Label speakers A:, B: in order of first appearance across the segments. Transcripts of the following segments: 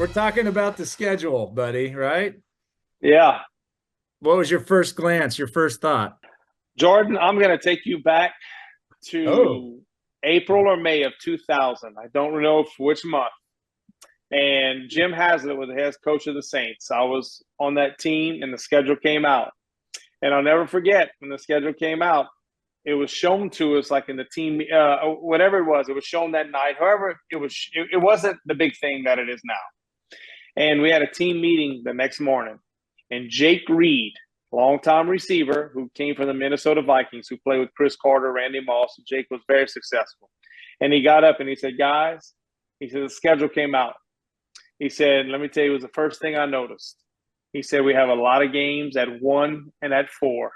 A: we're talking about the schedule, buddy, right?
B: Yeah.
A: What was your first glance, your first thought?
B: Jordan, I'm going to take you back
A: Oh,
B: to April or May of 2000. I don't know which month. And Jim Haslett was the head coach of the Saints. I was on that team, and the schedule came out. And I'll never forget when the schedule came out, it was shown to us like in the team, whatever it was shown that night. However, it wasn't the big thing that it is now. And we had a team meeting the next morning. And Jake Reed, longtime receiver who came from the Minnesota Vikings, who played with Chris Carter, Randy Moss, and Jake was very successful. And he got up and he said, guys, he said, the schedule came out. He said, let me tell you, it was the first thing I noticed. He said, we have a lot of games at 1 and at 4.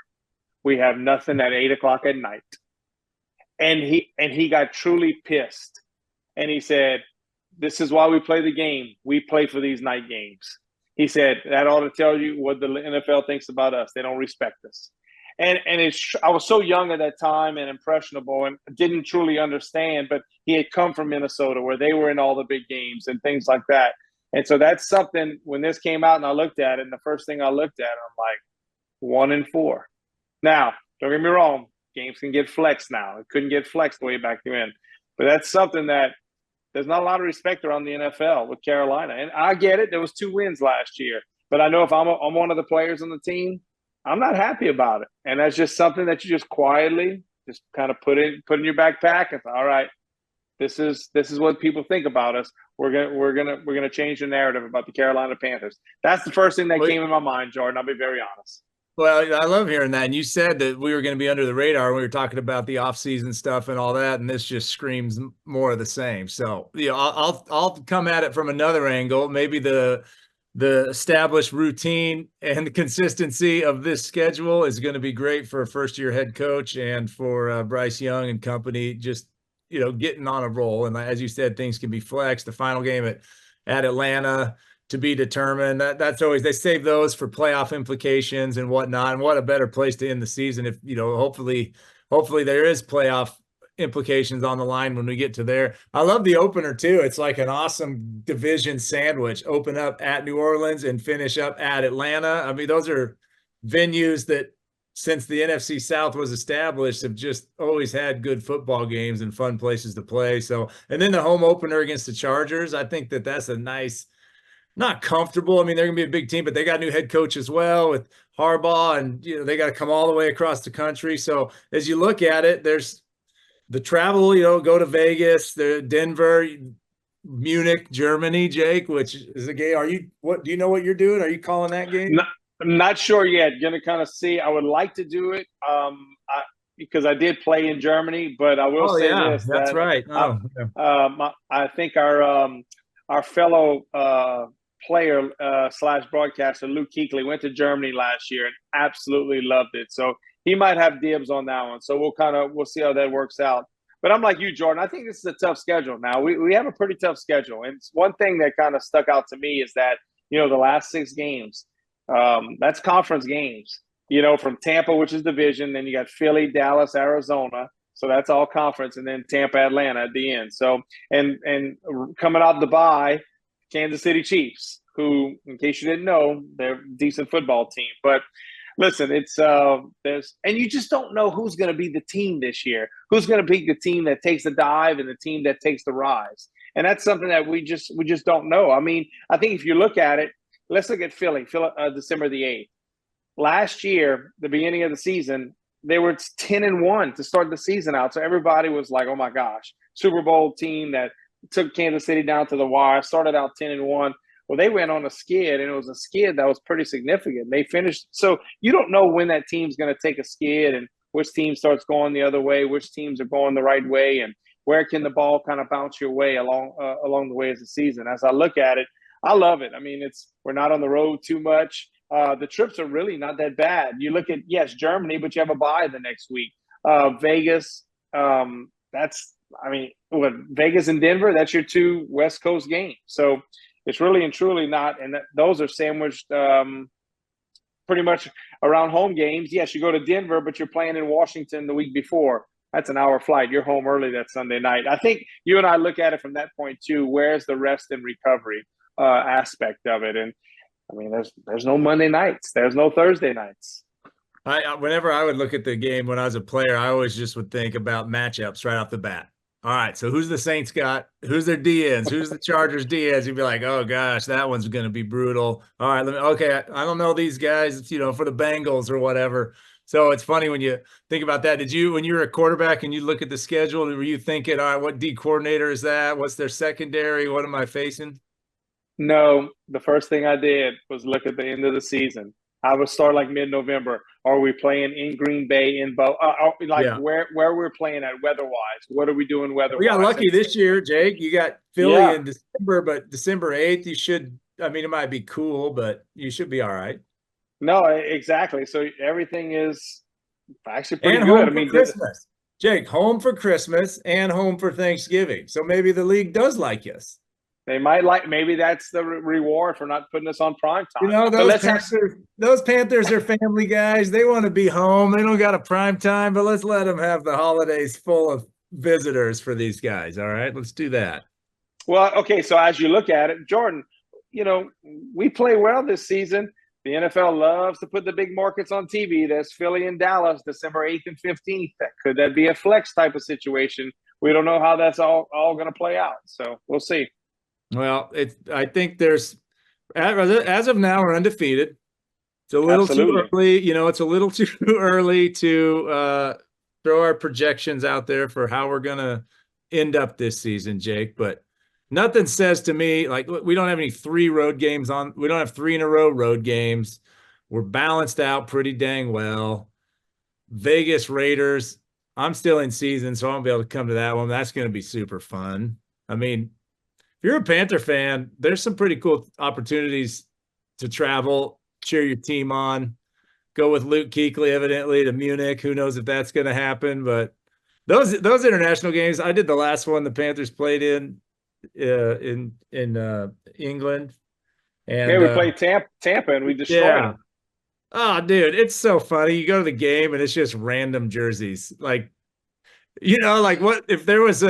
B: We have nothing at 8 o'clock at night. And he got truly pissed. And he said, this is why we play the game. We play for these night games. He said, that ought to tell you what the NFL thinks about us. They don't respect us. And I was so young at that time and impressionable and didn't truly understand, but he had come from Minnesota where they were in all the big games and things like that. And so that's something, when this came out and I looked at it, and the first thing I looked at, I'm like, 1 and 4. Now, don't get me wrong, games can get flexed now. It couldn't get flexed way back then. But that's something that there's not a lot of respect around the NFL with Carolina. And I get it. There was 2 wins last year. But I know if I'm one of the players on the team, I'm not happy about it. And that's just something that you just quietly just kind of put in your backpack and say, all right, this is what people think about us. We're gonna change the narrative about the Carolina Panthers. That's the first thing that
A: well,
B: came in my mind, Jordan. I'll be very honest.
A: I love hearing that. And you said that we were going to be under the radar when we were talking about the off-season stuff and all that, and this just screams more of the same. So, I'll come at it from another angle. Maybe the established routine and the consistency of this schedule is going to be great for a first-year head coach and for Bryce Young and company. Just getting on a roll. And as you said, things can be flexed. The final game at Atlanta to be determined. That's always, they save those for playoff implications and whatnot. And what a better place to end the season if hopefully there is playoff implications on the line when we get to there. I love the opener too. It's like an awesome division sandwich. Open up at New Orleans and finish up at Atlanta. I mean, those are venues that since the NFC South was established have just always had good football games and fun places to play. So, and then the home opener against the Chargers, I think that's a nice, not comfortable. I mean, they're going to be a big team, but they got a new head coach as well with Harbaugh, and they got to come all the way across the country. So as you look at it, there's the travel. Go to Vegas, the Denver, Munich, Germany. Jake, which is a game. Do you know what you're doing? Are you calling that game?
B: I'm not sure yet. Going to kind of see. I would like to do it because I did play in Germany, but I will
A: Oh
B: say
A: yeah,
B: this
A: that's
B: that
A: right. Oh, yeah.
B: I think our fellow player slash broadcaster Luke Kuechly went to Germany last year and absolutely loved it. So he might have dibs on that one. So we'll see how that works out. But I'm like you, Jordan. I think this is a tough schedule. Now we have a pretty tough schedule, and one thing that kind of stuck out to me is that the last 6 games, that's conference games. From Tampa, which is division, then you got Philly, Dallas, Arizona. So that's all conference, and then Tampa, Atlanta at the end. So and coming out the bye, Kansas City Chiefs, who, in case you didn't know, they're a decent football team. But listen, it's and you just don't know who's going to be the team this year. Who's going to be the team that takes the dive and the team that takes the rise? And that's something that we just don't know. I mean, I think if you look at it, let's look at Philly, December the 8th. Last year, the beginning of the season, they were 10-1 to start the season out. So everybody was like, oh my gosh, Super Bowl team that took Kansas City down to the wire, started out 10-1. Well, they went on a skid, and it was a skid that was pretty significant. They finished. So you don't know when that team's going to take a skid and which team starts going the other way, which teams are going the right way, and where can the ball kind of bounce your way along the way as the season. As I look at it, I love it. I mean, we're not on the road too much. The trips are really not that bad. You look at, yes, Germany, but you have a bye the next week. Vegas, Vegas and Denver, that's your 2 West Coast games. So it's really and truly not, and those are sandwiched pretty much around home games. Yes, you go to Denver, but you're playing in Washington the week before. That's an hour flight. You're home early that Sunday night. I think you and I look at it from that point too. Where's the rest and recovery? aspect of it. And I mean, there's no Monday nights, there's no Thursday nights.
A: Whenever I would look at the game when I was a player, I always just would think about matchups right off the bat. All right, so who's the Saints got? Who's their DNs? Who's the Chargers DNs? You'd be like, oh gosh, that one's going to be brutal. All right, okay, I don't know these guys, for the Bengals or whatever. So it's funny when you think about that. When you were a quarterback and you look at the schedule, were you thinking, all right, what D coordinator is that? What's their secondary? What am I facing?
B: No, the first thing I did was look at the end of the season. I would start like mid-November. Are we playing in Green Bay where we're playing at weather-wise? What are we doing weather-wise?
A: We got lucky this year, Jake. You got Philly in December, but December 8th, it might be cool, but you should be all right.
B: No, exactly. So everything is actually pretty good.
A: I mean, Christmas. Jake, home for Christmas and home for Thanksgiving. So maybe the league does like us.
B: They might maybe that's the reward for not putting us on prime time.
A: Those Panthers are family guys. They want to be home. They don't got a prime time, but let's let them have the holidays full of visitors for these guys. All right, let's do that.
B: Well, okay. So as you look at it, Jordan, we play well this season. The NFL loves to put the big markets on TV. There's Philly and Dallas, December 8th and 15th. Could that be a flex type of situation? We don't know how that's all going to play out. So we'll see.
A: Well, I think there's, as of now, we're undefeated. It's a little too early. It's a little too early to throw our projections out there for how we're going to end up this season, Jake. But nothing says to me, like, we don't have any 3 road games on. We don't have 3 in a row road games. We're balanced out pretty dang well. Vegas Raiders, I'm still in season, so I won't be able to come to that one. That's going to be super fun. I mean, if you're a Panther fan, there's some pretty cool opportunities to travel, cheer your team on, go with Luke Kuechly, evidently, to Munich. Who knows if that's going to happen? But those international games, I did the last one the Panthers played in England. And
B: we played Tampa and we destroyed them.
A: Oh, dude, it's so funny. You go to the game and it's just random jerseys. Like, what if there was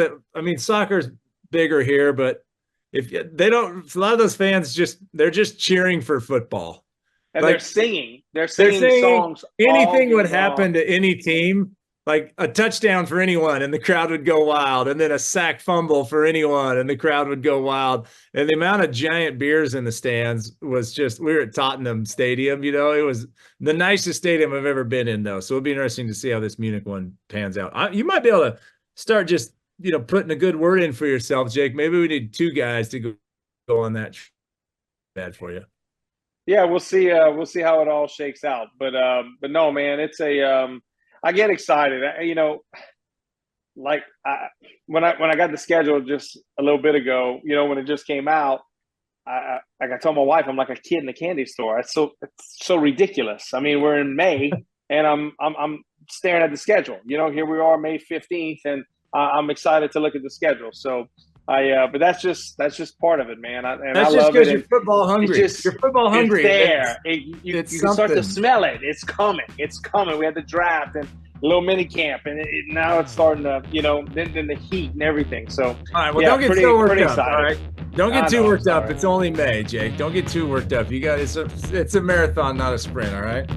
A: soccer's bigger here, but if they don't, a lot of those fans they're just cheering for football.
B: And they're singing songs.
A: Anything would happen to any team, like a touchdown for anyone, and the crowd would go wild. And then a sack fumble for anyone, and the crowd would go wild. And the amount of giant beers in the stands was we were at Tottenham Stadium, it was the nicest stadium I've ever been in, though. So it'll be interesting to see how this Munich one pans out. You might be able to start just putting a good word in for yourself, Jake. Maybe we need 2 guys to go on that. Bad for you.
B: Yeah, we'll see. We'll see how it all shakes out. But no, man, it's I get excited. When I got the schedule just a little bit ago, when it just came out, I told my wife, I'm like a kid in a candy store. It's so ridiculous. I mean, we're in May, and I'm staring at the schedule. Here we are, May 15th, and I'm excited to look at the schedule. So but that's just part of it, man.
A: That's just because you're football hungry. You're football hungry.
B: It's there. You can start to smell it. It's coming. We had the draft and a little mini camp, and now it's starting to, then the heat and everything. So,
A: all right. Well, don't get so worked up. All right. Don't get too worked up. It's only May, Jake. Don't get too worked up. It's a marathon, not a sprint. All right.